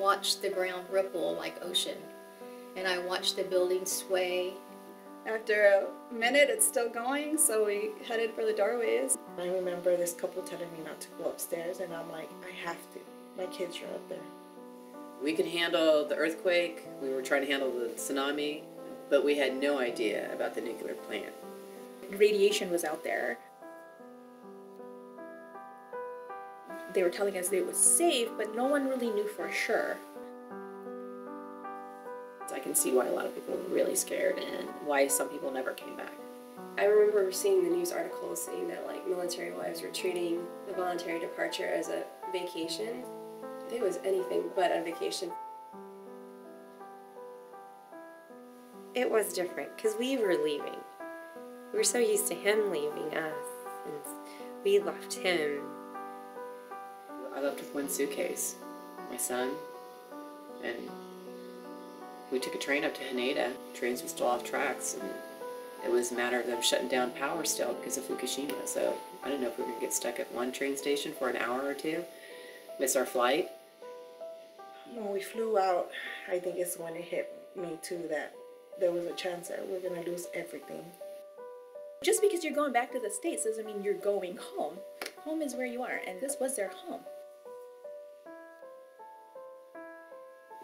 watched the ground ripple like ocean, and I watched the building sway. After a minute, it's still going, so we headed for the doorways. I remember this couple telling me not to go upstairs, and I'm like, I have to. My kids are up there. We could handle the earthquake, we were trying to handle the tsunami, but we had no idea about the nuclear plant. Radiation was out there. They were telling us that it was safe, but no one really knew for sure. I can see why a lot of people were really scared and why some people never came back. I remember seeing the news articles saying that like military wives were treating the voluntary departure as a vacation. It was anything but a vacation. It was different because we were leaving. We were so used to him leaving us, and we left him. I left with one suitcase, my son, and we took a train up to Haneda. Trains were still off tracks, and it was a matter of them shutting down power still because of Fukashima. So I didn't know if we were going to get stuck at one train station for an hour or two, miss our flight. When we flew out, I think it's when it hit me too that there was a chance that we're going to lose everything. Just because you're going back to the States doesn't mean you're going home. Home is where you are, and this was their home.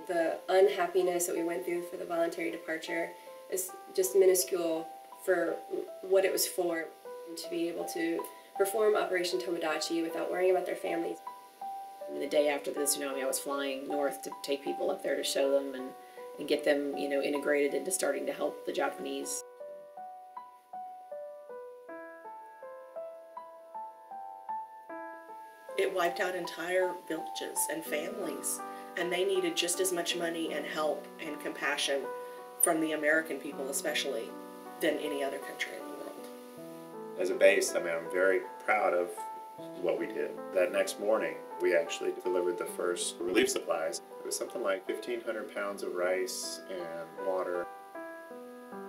The unhappiness that we went through for the voluntary departure is just minuscule for what it was for. And to be able to perform Operation Tomodachi without worrying about their families. The day after the tsunami, I was flying north to take people up there to show them and get them, you know, integrated into starting to help the Japanese. It wiped out entire villages and families, and they needed just as much money and help and compassion from the American people especially than any other country in the world. As a base, I mean, I'm very proud of what we did. That next morning, we actually delivered the first relief supplies. It was something like 1,500 pounds of rice and water.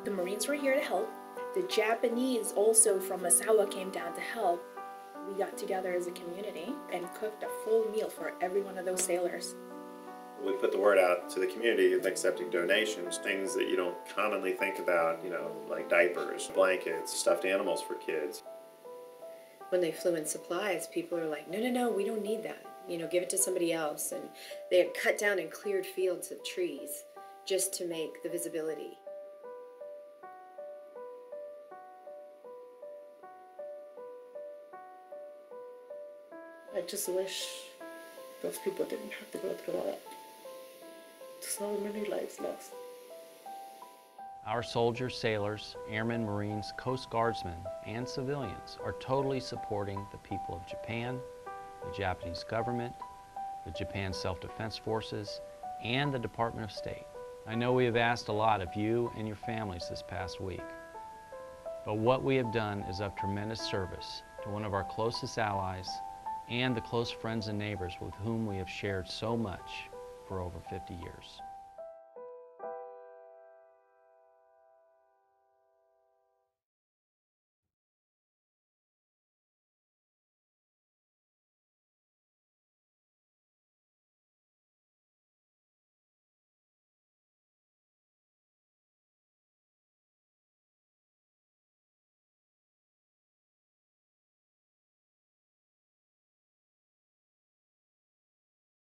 The Marines were here to help. The Japanese also from Misawa came down to help. We got together as a community and cooked a full meal for every one of those sailors. We put the word out to the community of accepting donations, things that you don't commonly think about, you know, like diapers, blankets, stuffed animals for kids. When they flew in supplies, people are like, no, no, no, we don't need that. You know, give it to somebody else. And they had cut down and cleared fields of trees just to make the visibility. I just wish those people didn't have to go through all that. So many lives lost. Our soldiers, sailors, airmen, Marines, Coast Guardsmen, and civilians are totally supporting the people of Japan, the Japanese government, the Japan Self-Defense Forces, and the Department of State. I know we have asked a lot of you and your families this past week, but what we have done is of tremendous service to one of our closest allies and the close friends and neighbors with whom we have shared so much for over 50 years.